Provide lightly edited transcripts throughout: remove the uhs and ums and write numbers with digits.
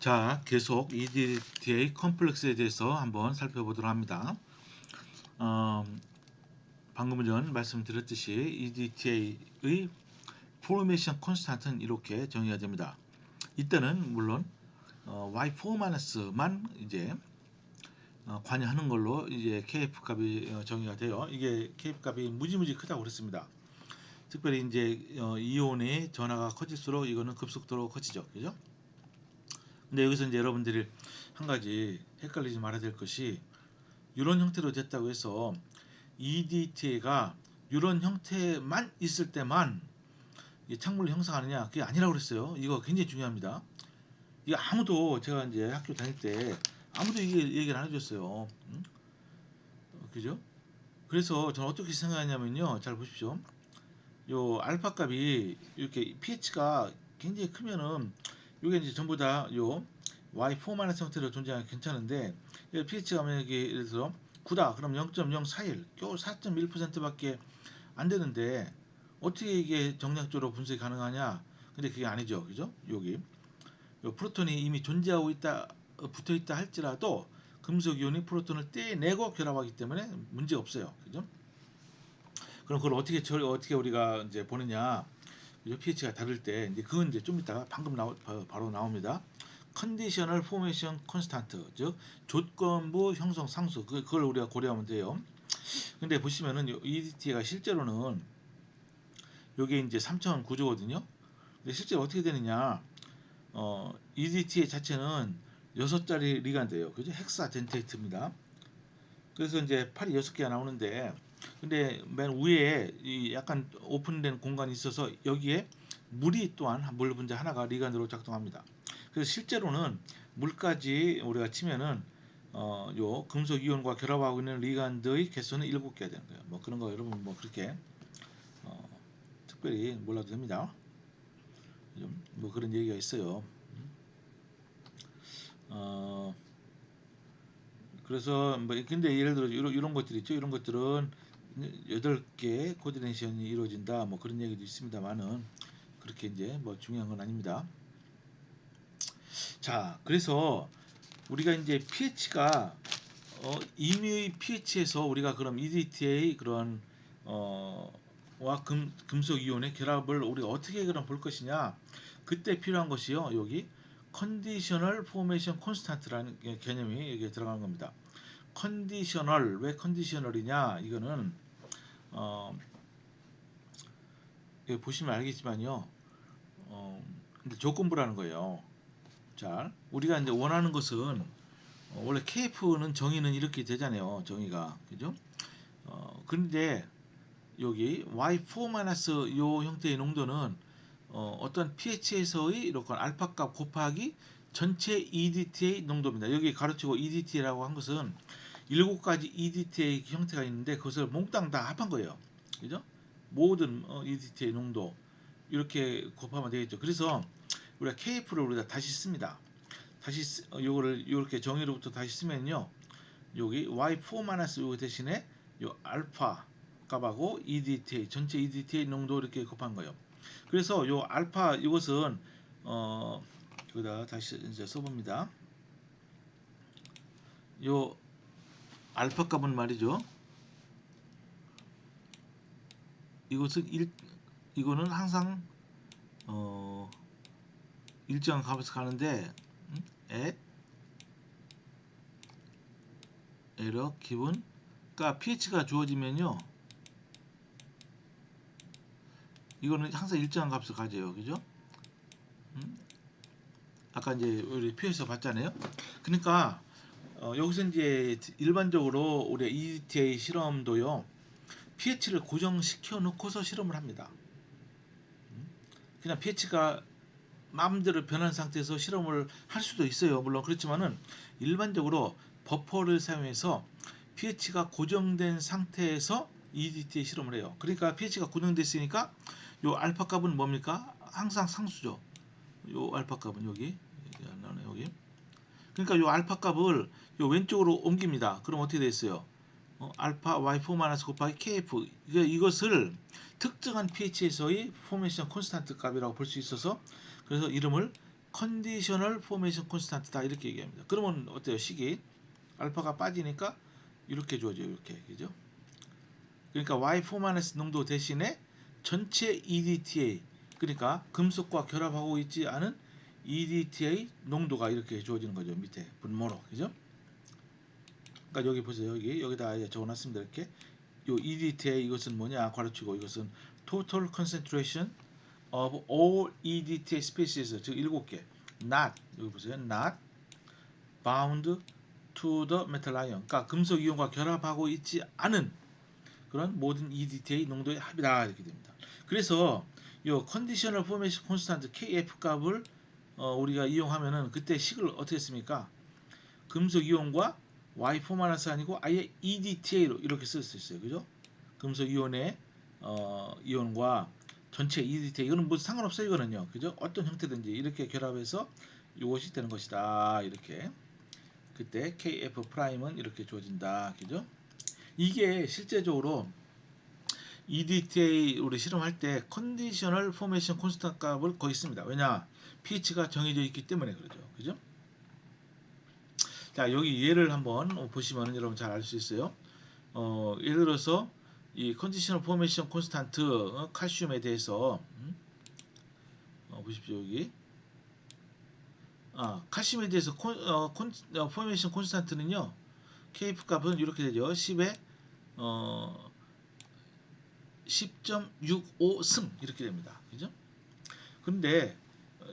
자, 계속 EDTA 컴플렉스에 대해서 한번 살펴보도록 합니다. 어, 방금 전 말씀드렸듯이 EDTA의 포메이션 콘스탄트는 이렇게 정의가 됩니다. 이때는 물론 Y4-만 이제 관여하는 걸로 이제 KF 값이 정의가 돼요. 이게 KF 값이 무지무지 크다고 그랬습니다. 특별히 이제 이온의 전하가 커질수록 이거는 급속도로 커지죠, 그죠? 근데 여기서 이제 여러분들이 한 가지 헷갈리지 말아야 될 것이 이런 형태로 됐다고 해서 EDTA가 이런 형태만 있을 때만 창문을 형성하느냐, 그게 아니라고 그랬어요. 이거 굉장히 중요합니다. 이게 아무도, 제가 이제 학교 다닐 때 아무도 이게 얘기를 안 해줬어요. 그죠? 그래서 저는 어떻게 생각하냐면요, 잘 보십시오. 요 알파 값이 이렇게 pH가 굉장히 크면은 이게 이제 전부 다요 Y4- 형태로 존재하면 괜찮은데, pH가 만약에 예를 들어서 9다 그럼 0.041 겨우 4.1%밖에 안 되는데 어떻게 이게 정량적으로 분석이 가능하냐? 근데 그게 아니죠, 그죠? 여기 요 프로톤이 이미 존재하고 있다, 붙어 있다 할지라도 금속 이온이 프로톤을 떼내고 결합하기 때문에 문제 없어요, 그죠? 그럼 그걸 어떻게 우리가 이제 보느냐? pH가 다를 때 이제 그건 이제 좀 이따가 방금 바로 나옵니다. 컨디셔널 포메이션 콘스탄트, 즉 조건부 형성 상수, 그걸 우리가 고려하면 돼요. 근데 보시면은 EDT가 실제로는 요게 이제 3차원 구조거든요. 근데 실제로 어떻게 되느냐? EDTA 자체는 6자리 리간드예요. 그죠? 헥사 덴테이트입니다. 그래서 이제 팔이 6개가 나오는데, 근데 맨 위에 이 약간 오픈된 공간이 있어서 여기에 물이 또한 물 분자 하나가 리간으로 작동합니다. 그래서 실제로는 물까지 우리가 치면은 요 금속 이온과 결합하고 있는 리간드의 개수는 7개가 되는 거예요. 뭐 그런 거 여러분 뭐 그렇게 어, 특별히 몰라도 됩니다. 뭐 그런 얘기가 있어요. 어, 그래서 뭐 근데 예를 들어 이런 것들 있죠. 이런 것들은 8개 코디네이션이 이루어진다. 뭐 그런 얘기도 있습니다만은 그렇게 이제 뭐 중요한 건 아닙니다. 자, 그래서 우리가 이제 pH가 임의의 pH에서 우리가 그럼 EDTA 그런 와 금속 이온의 결합을 우리가 어떻게 그럼 볼 것이냐? 그때 필요한 것이요. 여기 컨디셔널 포메이션 콘스탄트라는 개념이 여기에 들어가는 겁니다. 컨디셔널, 왜 컨디셔널이냐? 이거는 어, 여기 보시면 알겠지만요. 근데 조건부라는 거예요. 자, 우리가 이제 원하는 것은 원래 KF는 정의는 이렇게 되잖아요. 정의가. 그죠? 그런데 여기 Y4- 요 형태의 농도는 어떤 pH에서의 이렇게 알파 값 곱하기 전체 EDTA 농도입니다. 여기 가르치고 EDTA라고 한 것은 7가지 EDTA 형태가 있는데 그것을 몽땅 다 합한 거예요. 그죠? 모든 EDTA 농도 이렇게 곱하면 되겠죠. 그래서 우리가 KF를 우리가 다시 씁니다. 다시 요거를 이렇게 정의로부터 다시 쓰면요. 여기 Y4- 요거 대신에 요 알파 값하고 EDTA 전체 EDTA 농도 이렇게 곱한 거예요. 그래서 요 알파 이것은 여기다 다시 이제 써봅니다. 요 알파 값은 말이죠. 이것은 이거는 항상 어, 일정한 값에서 가는데 at error 기본 그러니까 pH가 주어지면요. 이거는 항상 일정한 값을 가져요. 그죠? 아까 이제 우리 표에서 봤잖아요. 그러니까 여기서 이제 일반적으로 우리 EDTA 실험도요. pH를 고정시켜 놓고서 실험을 합니다. 그냥 pH가 마음대로 변한 상태에서 실험을 할 수도 있어요. 물론 그렇지만은 일반적으로 버퍼를 사용해서 pH가 고정된 상태에서 EDTA 실험을 해요. 그러니까 pH가 고정됐으니까 요 알파 값은 뭡니까? 항상 상수죠. 요 알파 값은 여기 여기. 그러니까 요 알파 값을 요 왼쪽으로 옮깁니다. 그럼 어떻게 됐어요? 알파 y4 곱하기 kf 이것을 특정한 pH에서의 포메이션 콘스탄트 값이라고 볼 수 있어서 그래서 이름을 컨디셔널 포메이션 콘스탄트다 이렇게 얘기합니다. 그러면 어때요? 식이 알파가 빠지니까 이렇게 주어져요. 이렇게 그죠? 그러니까 Y4- 농도 대신에 전체 EDTA 그러니까 금속과 결합하고 있지 않은 EDTA 농도가 이렇게 주어지는 거죠. 밑에 분모로 그죠? 그러니까 여기 보세요. 여기다 적어놨습니다. 이렇게 요 EDTA 이것은 뭐냐 가르치고 이것은 Total Concentration of all EDTA species 즉 7개 not 여기 보세요. not bound to the metal ion 그러니까 금속 이온과 결합하고 있지 않은 그런 모든 EDTA 농도의 합이다 이렇게 됩니다. 그래서 이 컨디셔널 포메이션 콘스탄트 KF 값을 우리가 이용하면은 그때 식을 어떻게 씁니까? 금속 이온과 Y4- 아니고 아예 EDTA로 이렇게 쓸 수 있어요. 그죠? 금속 이온의 이온과 전체 EDTA 이거는 뭐 상관없어요. 이거는요. 그죠? 어떤 형태든지 이렇게 결합해서 이것이 되는 것이다. 이렇게 그때 KF 프라임은 이렇게 주어진다. 그죠? 이게 실제적으로 EDTA 우리 실험할 때 컨디셔널 포메이션 콘스탄트 값을 거의 씁니다. 왜냐? pH가 정해져 있기 때문에 그러죠. 그죠? 자, 여기 예를 한번 보시면 여러분 잘 알 수 있어요. 예를 들어서 이 컨디셔널 포메이션 콘스탄트 칼슘에 대해서 보십시오. 여기 칼슘에 대해서 포메이션 콘스탄트는요. KF 값은 이렇게 되죠. 10에 10.65승 이렇게 됩니다. 그죠? 근데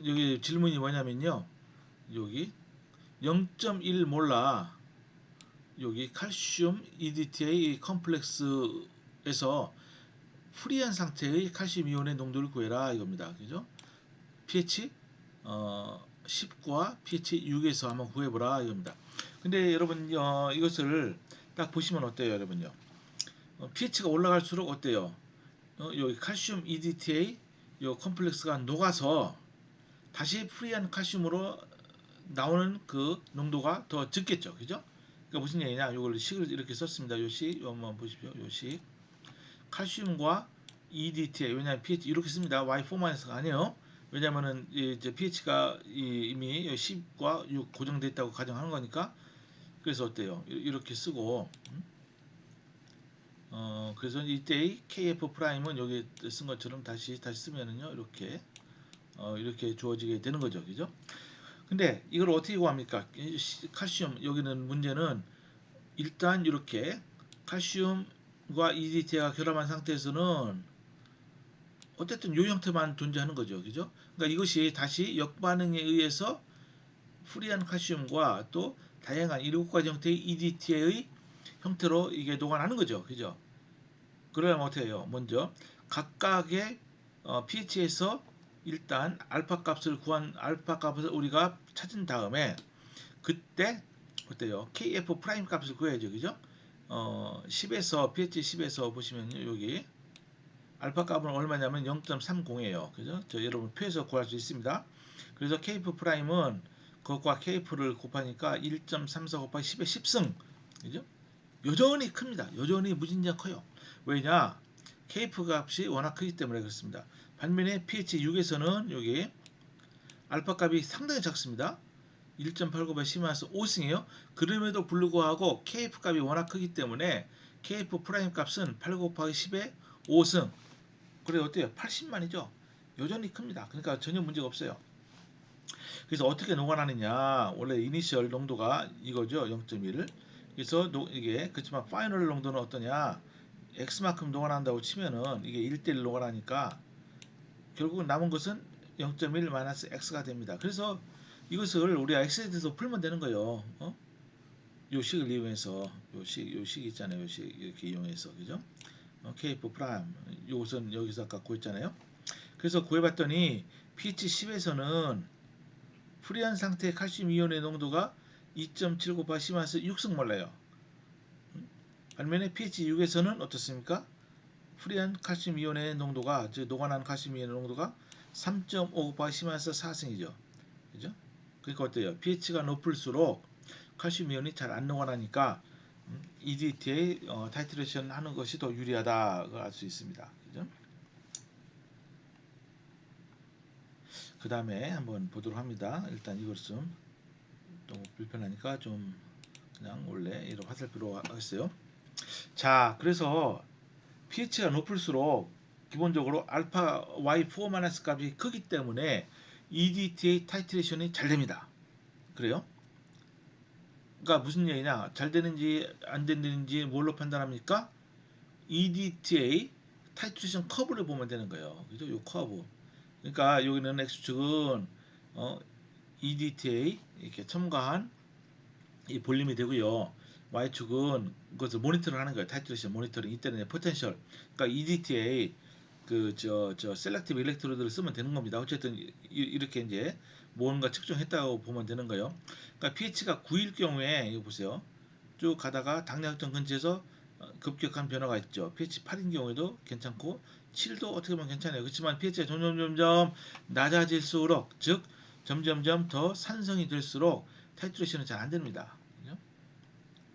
여기 질문이 뭐냐면요. 여기 0.1 몰라 여기 칼슘 EDTA 컴플렉스에서 프리한 상태의 칼슘 이온의 농도를 구해라 이겁니다. 그죠? pH 10과 pH 6에서 한번 구해보라 이겁니다. 근데 여러분 이것을 딱 보시면 어때요, 여러분요? pH가 올라갈수록 어때요? 여기 칼슘 EDTA 요 컴플렉스가 녹아서 다시 프리한 칼슘으로 나오는 그 농도가 더 적겠죠. 그죠? 그러니까 무슨 얘기냐? 이걸 식을 이렇게 썼습니다. 요 식, 한번 보십시오. 요 식. 칼슘과 EDTA, 왜냐하면 pH 이렇게 씁니다. Y4-가 아니에요. 왜냐면은 이제 pH가 이미 10과 6 고정되어 있다고 가정하는 거니까. 그래서 어때요? 이렇게 쓰고, 그래서 이때의 KF 프라임은 여기 쓴 것처럼 다시 쓰면은요, 이렇게 주어지게 되는 거죠. 그죠? 근데 이걸 어떻게 구합니까? 칼슘 여기는 문제는 일단 이렇게 칼슘과 EDT가 결합한 상태에서는 어쨌든 요 형태만 존재하는 거죠. 그죠? 그러니까 이것이 다시 역반응에 의해서 프리한 칼슘과 또 다양한 7가지 형태의 EDT의 형태로 이게 녹아나는 거죠. 그죠? 그러면 어떻게 해요? 먼저 각각의 pH에서 일단 알파 값을 우리가 찾은 다음에 그때 어때요? KF 프라임 값을 구해야죠. 그죠? 10에서 pH 10에서 보시면요. 여기 알파 값은 얼마냐면 0.30이에요. 그죠? 여러분 표에서 구할 수 있습니다. 그래서 KF 프라임은 그것과 KF를 곱하니까 1.34 곱하기 10의 10승. 그죠? 여전히 큽니다. 여전히 무진장 커요. 왜냐? KF 값이 워낙 크기 때문에 그렇습니다. 반면에 pH 6에서는 여기 알파 값이 상당히 작습니다. 1.89배 심해서 5승이에요. 그럼에도 불구하고 KF 값이 워낙 크기 때문에 KF 프라임 값은 8 곱하기 10의 5승. 그래 어때요? 80만이죠. 여전히 큽니다. 그러니까 전혀 문제가 없어요. 그래서 어떻게 녹아나느냐? 원래 이니셜 농도가 이거죠. 0.1. 그래서 이게 그렇지만 파이널 농도는 어떠냐? X만큼 녹아난다고 치면은 이게 1대1 녹아나니까 결국 남은 것은 0.1 마이너스 X가 됩니다. 그래서 이것을 우리가 X에 대해서 풀면 되는 거예요. 요 식을 이용해서 요 식 있잖아요. 요 식 이렇게 이용해서 그죠? KF 프라임 요것은 여기서 아까 구했잖아요. 그래서 구해봤더니 pH 10에서는 프리한 상태의 칼슘 이온의 농도가 2.7 곱하기 10 마이너스 6승 몰라요. 반면에 pH 6에서는 어떻습니까? 프리한 칼슘 이온의 농도가 즉 녹아난 칼슘 이온의 농도가 3.5 곱하기 10 마이너스 4승이죠. 그죠? 그러니까 어때요? pH가 높을수록 칼슘 이온이 잘 안 녹아나니까 EDTA 타이트레이션 하는 것이 더 유리하다고 알 수 있습니다. 그죠? 그 다음에 한번 보도록 합니다. 일단 이걸 좀 너무 불편하니까 좀 그냥 원래 이렇게 화살표로 하겠어요. 자, 그래서 pH가 높을수록 기본적으로 알파 Y4- 값이 크기 때문에 EDTA 타이트레이션이 잘 됩니다. 그래요? 그러니까 무슨 얘기냐? 잘 되는지 안 되는지 뭘로 판단합니까? EDTA 타이트레이션 커브를 보면 되는 거예요. 그죠? 요 커브. 그러니까 여기는 X축은 EDTA 이렇게 첨가한 이 볼륨이 되고요. Y축은 그것을 모니터를 하는 거예요. 타이트레이션 모니터링. 이때는 포텐셜. 그러니까 EDTA 저 셀렉티브 일렉트로드를 쓰면 되는 겁니다. 어쨌든 이렇게 이제 뭔가 측정했다고 보면 되는 거예요. 그러니까 pH가 9일 경우에 이거 보세요. 쭉 가다가 당뇨혈증 근처에서 급격한 변화가 있죠. pH 8인 경우에도 괜찮고 7도 어떻게 보면 괜찮아요. 그렇지만 pH가 점점 낮아질수록 즉 점점점 더 산성이 될수록 타이트레이션은 잘 안 됩니다. 그죠?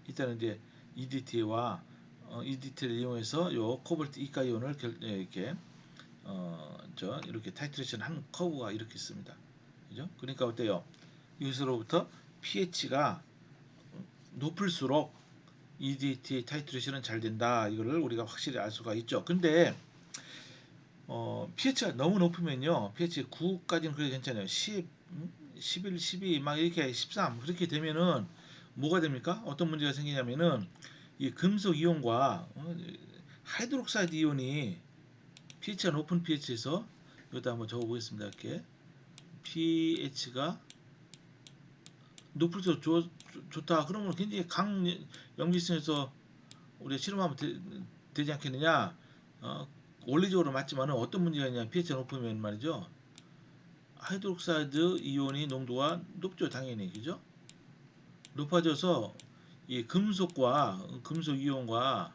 이때는 이제 EDT와 EDT를 이용해서 요 코발트 이가이온을 이렇게 이렇게 타이트레이션 한 커브가 이렇게 있습니다. 그죠? 그러니까 어때요? 여기서부터 pH가 높을수록 EDT 타이트레이션은 잘 된다. 이거를 우리가 확실히 알 수가 있죠. 근데 pH가 너무 높으면요. pH 9까지는 그래도 괜찮아요. 10, 11, 12, 막 이렇게 13 그렇게 되면은 뭐가 됩니까? 어떤 문제가 생기냐면은 이 금속 이온과 하이드록사이드 이온이 pH가 높은 pH에서 여기다 한번 적어 보겠습니다. 이렇게 pH가 높을수록 좋다. 그러면 굉장히 강염기성에서 우리가 실험하면 되지 않겠느냐? 원리적으로 맞지만은 어떤 문제가 있냐? pH가 높으면 말이죠. 하이드록사이드 이온이 농도가 높죠, 당연히, 그죠? 높아져서 이 금속과 금속 이온과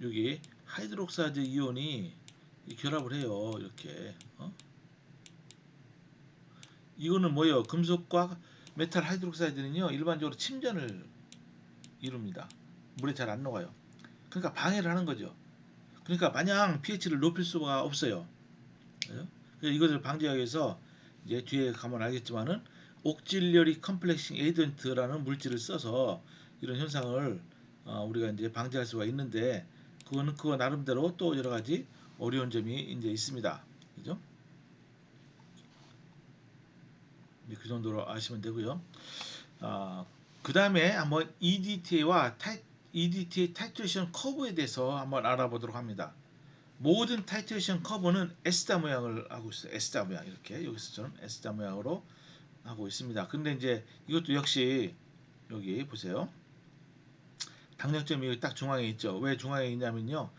여기 하이드록사이드 이온이 결합을 해요, 이렇게. 이거는 뭐예요? 금속과 메탈 하이드록사이드는요, 일반적으로 침전을 이룹니다. 물에 잘 안 녹아요. 그러니까 방해를 하는 거죠. 그러니까 마냥 pH를 높일 수가 없어요. 그래서 이것을 방지하기 위해서 이제 뒤에 가면 알겠지만은 옥질려리 컴플렉싱 에이전트라는 물질을 써서 이런 현상을 우리가 이제 방지할 수가 있는데 그거는 그거 나름대로 또 여러 가지 어려운 점이 이제 있습니다. 그죠? 그 정도로 아시면 되고요. 그 다음에 한번 EDTA 타이트레이션 커브에 대해서 한번 알아보도록 합니다. 모든 타이트레이션 커브는 S자 모양을 하고 있어요. S자 모양 이렇게 여기서처럼 S자 모양으로 하고 있습니다. 근데 이제 이것도 역시 여기 보세요. 당력점이 여기 딱 중앙에 있죠. 왜 중앙에 있냐면요.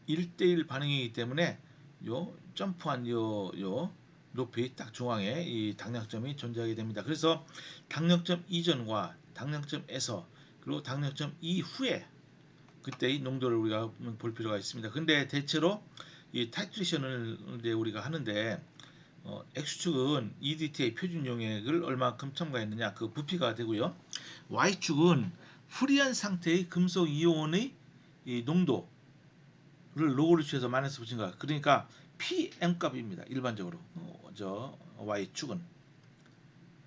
1대1 반응이기 때문에 요 점프한 요 높이 딱 중앙에 이 당력점이 존재하게 됩니다. 그래서 당력점 이전과 당력점에서 그리고 당력점 이후에 그때의 농도를 우리가 볼 필요가 있습니다. 근데 대체로 이 타이트레이션을 이제 우리가 하는데 X축은 EDTA 표준 용액을 얼마큼 첨가했느냐 그 부피가 되고요. Y축은 프리한 상태의 금속 이온의 이 농도를 로그를 취해서 마이너스 붙인 거. 그러니까 PM 값입니다. 일반적으로 저 Y축은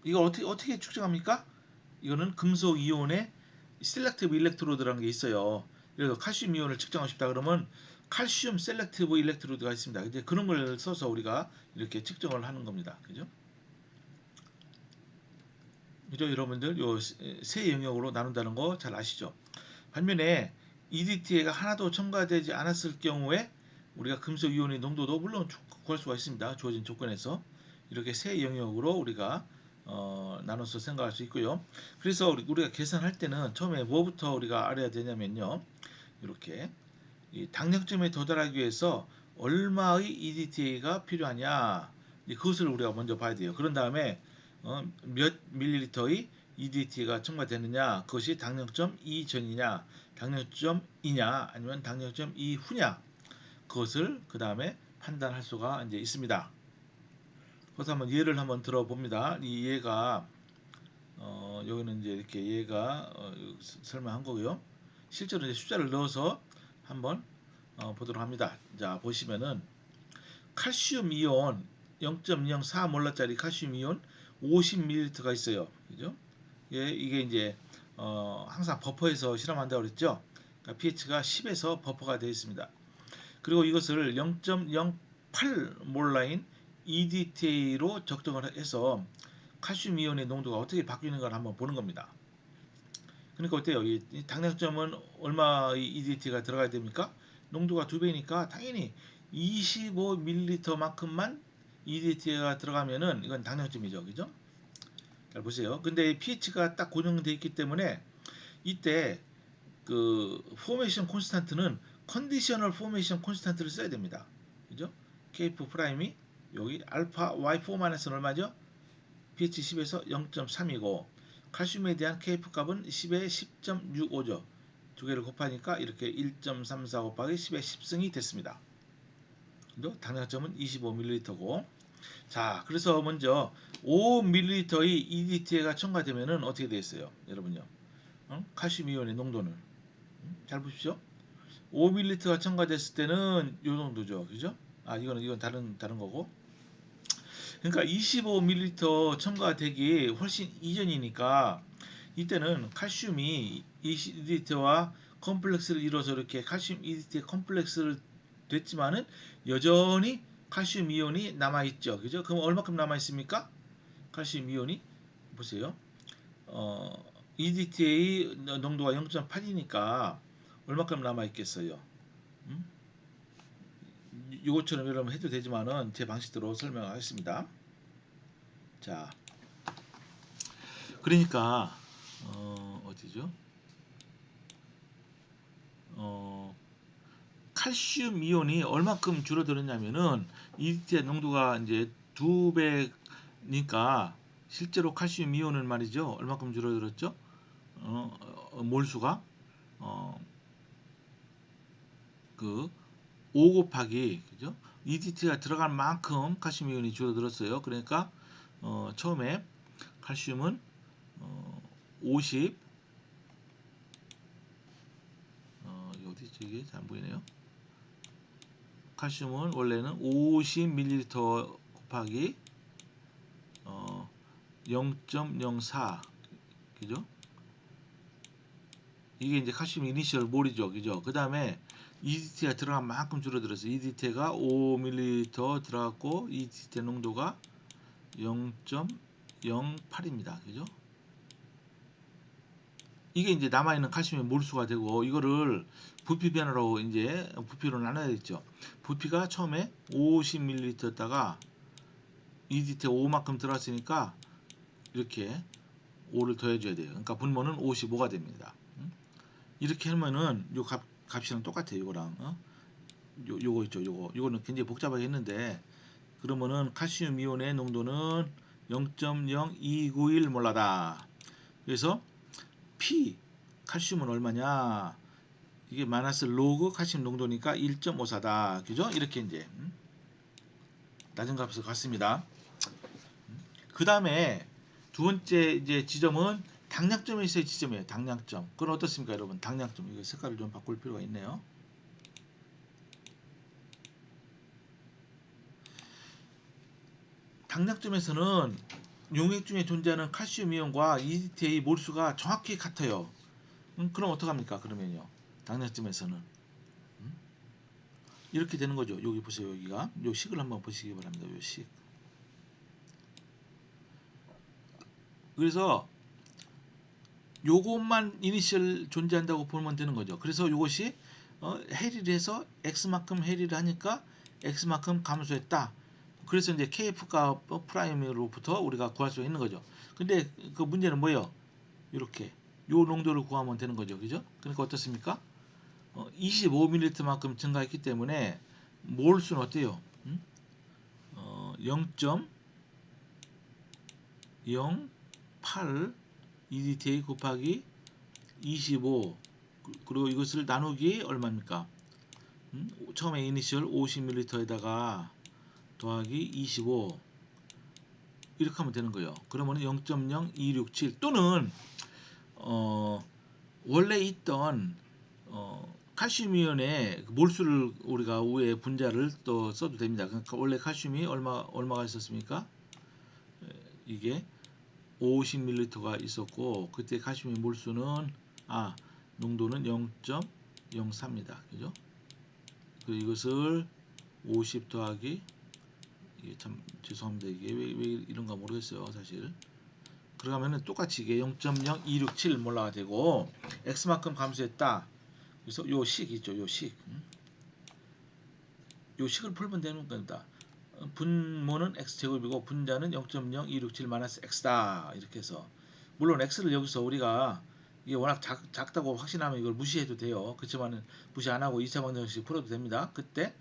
이거 어떻게 측정합니까? 이거는 금속 이온의 셀렉티브 일렉트로드라는 게 있어요. 그래서 칼슘 이온을 측정하고 싶다 그러면 칼슘 셀렉티브 일렉트로드가 있습니다. 이제 그런 걸 써서 우리가 이렇게 측정을 하는 겁니다. 그죠? 그죠? 여러분들 요 세 영역으로 나눈다는 거 잘 아시죠? 반면에 EDTA가 하나도 첨가되지 않았을 경우에 우리가 금속 이온의 농도도 물론 구할 수가 있습니다. 주어진 조건에서 이렇게 세 영역으로 우리가 나눠서 생각할 수 있고요. 그래서 우리가 계산할 때는 처음에 뭐부터 우리가 알아야 되냐면요. 이렇게 이 당력점에 도달하기 위해서 얼마의 EDTA가 필요하냐 그것을 우리가 먼저 봐야 돼요. 그런 다음에 몇 밀리리터의 EDTA가 첨가되느냐 그것이 당력점 이전이냐 당력점 이냐 아니면 당력점 이후냐 그것을 그 다음에 판단할 수가 이제 있습니다. 그래서 한번 예를 한번 들어봅니다. 이 예가 여기는 이제 이렇게 얘가 설명한 거고요. 실제로 이제 숫자를 넣어서 한번 보도록 합니다. 자 보시면은 칼슘 이온 0.04몰라짜리 칼슘 이온 50ml가 있어요. 그죠? 예, 이게 이제 항상 버퍼에서 실험한다고 그랬죠. 그러니까 pH가 10에서 버퍼가 되어 있습니다. 그리고 이것을 0.08몰라인 EDTA로 적정을 해서 칼슘 이온의 농도가 어떻게 바뀌는가를 한번 보는 겁니다. 그러니까 어때요? 이 당량점은 얼마의 EDT가 들어가야 됩니까? 농도가 2배니까 당연히 25ml만큼만 EDT가 들어가면은 이건 당량점이죠. 그죠? 잘 보세요. 근데 pH가 딱 고정되어 있기 때문에 이때 그 포메이션 콘스탄트는 컨디셔널 포메이션 콘스탄트를 써야 됩니다. 그죠? K프 프라임이 여기 알파 Y4-는 얼마죠? pH 10에서 0.3이고 칼슘에 대한 K프 값은 10에 10.65죠. 두 개를 곱하니까 이렇게 1.34 곱하기 10의 10승이 됐습니다. 당량점은 25ml고 자, 그래서 먼저 5ml의 EDTA가 첨가되면은 어떻게 되겠어요? 여러분요. 칼슘 이온의 농도는 잘 보십시오. 5ml가 첨가됐을 때는 이 정도죠. 그죠? 아, 이건 다른 거고. 그러니까 25ml 첨가되기 훨씬 이전이니까 이때는 칼슘이 EDT와 컴플렉스를 이루어서 이렇게 칼슘 EDT 컴플렉스를 됐지만은 여전히 칼슘 이온이 남아 있죠. 그죠? 그럼 얼마큼 남아 있습니까? 칼슘 이온이 보세요. EDTA 농도가 0.8이니까 얼마큼 남아 있겠어요? 이것처럼 여러분 해도 되지만은 제 방식대로 설명하겠습니다. 자, 그러니까 어디죠? 칼슘 이온이 얼마큼 줄어들었냐면은 EDTA 농도가 이제 2배니까 실제로 칼슘 이온은 말이죠. 얼마큼 줄어들었죠? 몰수가 어, 그 5 곱하기 그죠? EDT가 들어간 만큼 칼슘 이온이 줄어들었어요. 그러니까 처음에 칼슘은 50 어디 이게 잘 안 보이네요. 칼슘은 원래는 50ml 곱하기 0.04 그죠? 이게 이제 칼슘 이니셜 몰이죠. 그죠? 그 다음에 EDT가 들어간 만큼 줄어들었어요. EDT가 5ml 들어갔고 EDT 농도가 0.08입니다. 그죠? 이게 이제 남아있는 칼슘의 몰수가 되고 이거를 부피 변화로 이제 부피로 나눠야겠죠. 부피가 처음에 50ml였다가 EDT 5만큼 들어갔으니까 이렇게 5를 더해줘야 돼요. 그러니까 분모는 55가 됩니다. 이렇게 하면은 요 값이랑 똑같아요. 이거랑 요거 있죠. 요거는 굉장히 복잡하게 했는데 그러면은 칼슘 이온의 농도는 0.0291 몰라다. 그래서 P 칼슘은 얼마냐? 이게 마이너스 로그 칼슘 농도니까 1.54다. 그죠? 이렇게 이제 낮은 값에서 갔습니다. 그 다음에 두 번째 이제 지점은 당량점에 있어야 지점이에요. 당량점. 그건 어떻습니까, 여러분? 당량점. 이거 색깔을 좀 바꿀 필요가 있네요. 당량점에서는 용액 중에 존재하는 칼슘 이온과 EDTA 몰수가 정확히 같아요. 그럼 어떡합니까? 그러면요. 당량점에서는 이렇게 되는 거죠. 여기 보세요. 여기가 요 식을 한번 보시기 바랍니다. 요 식. 그래서 요것만 이니셜 존재한다고 보면 되는 거죠. 그래서 요것이 해리를 해서 x만큼 해리를 하니까 x만큼 감소했다. 그래서 이제 kf 값 프라임으로부터 우리가 구할 수 있는 거죠. 근데 그 문제는 뭐예요? 이렇게 요 농도를 구하면 되는 거죠. 그죠? 그러니까 어떻습니까? 25ml만큼 증가했기 때문에 몰수는 어때요? 0.08 EDTA 곱하기 25 그리고 이것을 나누기 얼마입니까? 처음에 이니셜 50ml에다가 더하기 25 이렇게 하면 되는 거예요. 그러면 0.0267 또는 원래 있던 칼슘 이온의 몰수를 우리가 위에 분자를 또 써도 됩니다. 그러니까 원래 칼슘이 얼마가 있었습니까? 이게 50ml가 있었고 그때 칼슘의 몰수는 농도는 0.04입니다. 그죠? 그리고 이것을 50 더하기 이게 참 죄송합니다. 이게 왜 이런가 모르겠어요. 사실. 그러면은 똑같이 이게 0.0267 몰라가 되고 x만큼 감소했다. 그래서 요 식 있죠. 요 식. 요 식을 풀면 되는 겁니다. 분모는 x제곱이고 분자는 0.0267 마이너스 x다. 이렇게 해서 물론 x를 여기서 우리가 이게 워낙 작다고 확신하면 이걸 무시해도 돼요. 그렇지만은 무시 안 하고 2차 방정식 풀어도 됩니다. 그때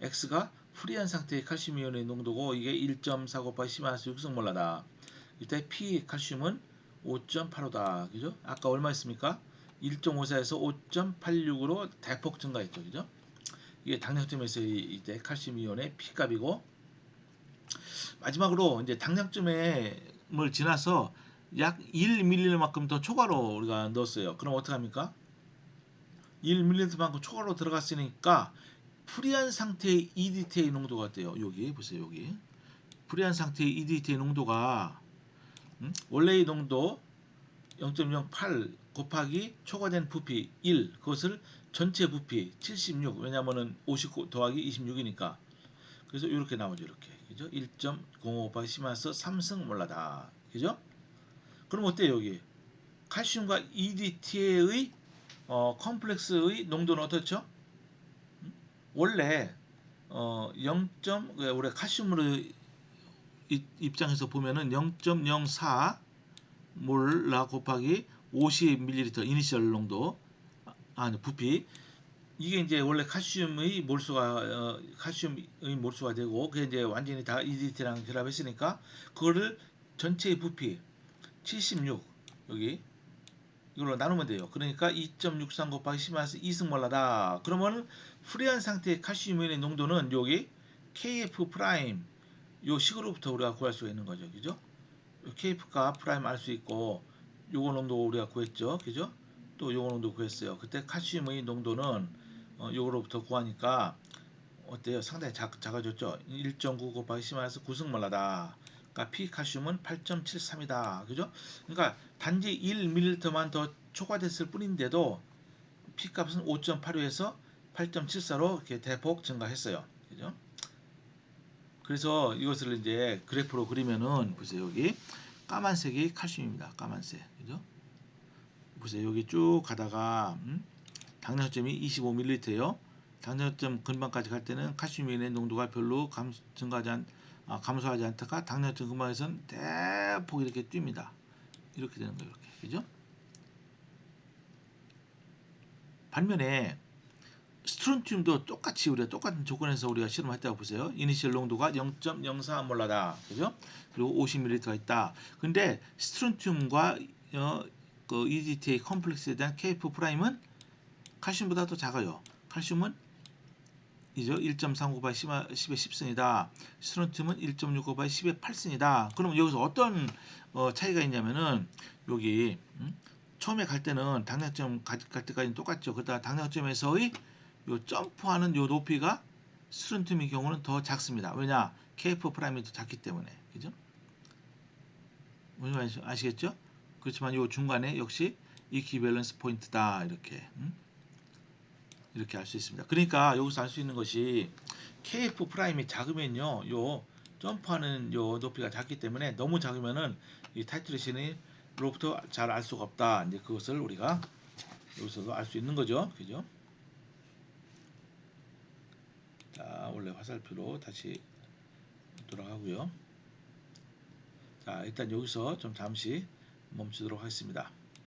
x가 프리한 상태의 칼슘 이온의 농도고 이게 1.4 곱하기 10 마이너스 6승몰라다. 이때 P 칼슘은 5.85다. 그죠? 아까 얼마였습니까? 1.54에서 5.86으로 대폭 증가했죠. 그죠? 이게 당량점에서 이때 칼슘 이온의 P 값이고 마지막으로 이제 당량점을 지나서 약 1ml만큼 더 초과로 우리가 넣었어요. 그럼 어떻게 합니까? 1ml만큼 초과로 들어갔으니까 프리한 상태의 EDTA 농도가 어때요? 여기 보세요. 여기 프리한 상태의 EDTA 농도가 원래의 농도 0.08 곱하기 초과된 부피 1 그것을 전체 부피 76 왜냐하면은 50 더하기 26이니까 그래서 이렇게 나오죠. 이렇게 그죠? 1.05 곱하기 10 마이너스 3승 몰라다. 그죠? 그럼 어때요 여기? 칼슘과 EDTA의 컴플렉스의 농도는 어떻죠? 원래 0. 우리 칼슘으로 입장에서 보면은 0.04 몰라 곱하기 50ml 이니셜 농도 부피 이게 이제 원래 칼슘의 몰수가 되고 그게 이제 완전히 다 EDT랑 결합했으니까 그거를 전체의 부피 76 여기 이걸로 나누면 돼요. 그러니까 2.63 곱하기 10마이너스 2승몰라다. 그러면 프리한 상태의 칼슘의 농도는 여기 KF 프라임 요 식으로부터 우리가 구할 수가 있는 거죠. 그죠? KF가 프라임 알 수 있고 요거 농도 우리가 구했죠. 그죠? 또 요거 농도 구했어요. 그때 칼슘의 농도는 요거로부터 구하니까 어때요? 상당히 작아졌죠. 1.9 곱하기 10마이너스 9승몰라다. 그러니까 P 칼슘은 8.73이다. 그죠? 그러니까 단지 1ml만 더 초과됐을 뿐인데도 P 값은 5.85에서 8.74로 이렇게 대폭 증가했어요. 그죠? 그래서 이것을 이제 그래프로 그리면은 보세요. 여기 까만색이 칼슘입니다. 까만색. 그죠? 보세요. 여기 쭉 가다가 당량점이 25ml예요. 당량점 근방까지 갈 때는 칼슘의 농도가 별로 감소하지 않다가 당량점 근방에서는 대폭 이렇게 뜁니다. 이렇게 되는 거예요. 이렇게. 그죠? 반면에 스트론튬도 똑같이 우리가 똑같은 조건에서 우리가 실험했다고 보세요. 이니셜 농도가 0.04 몰라다. 그죠? 그리고 50ml가 있다. 근데 스트론튬과 그 EDTA 컴플렉스에 대한 KF 프라임은 칼슘보다 더 작아요. 칼슘은 이죠. 1.39 곱하기 10의 10승이다. 스트론튬은 1.6 곱하기 10의 8승이다. 그러면 여기서 어떤 차이가 있냐면은 여기 처음에 갈 때는 당량점 갈 때까지는 똑같죠. 그러다 당량점에서의 요 점프하는 요 높이가 스트론튬의 경우는 더 작습니다. 왜냐? KF 프라임이 더 작기 때문에. 그죠? 무슨 말인지 아시겠죠? 그렇지만 요 중간에 역시 이퀴밸런스 포인트다. 이렇게 알 수 있습니다. 그러니까 여기서 알 수 있는 것이 KF 프라임이 작으면요, 요 점프하는 요 높이가 작기 때문에 너무 작으면은 이 타이트레이션으로부터 잘 알 수가 없다. 이제 그것을 우리가 여기서도 알 수 있는 거죠, 그죠? 자, 원래 화살표로 다시 돌아가고요. 자, 일단 여기서 좀 잠시 멈추도록 하겠습니다.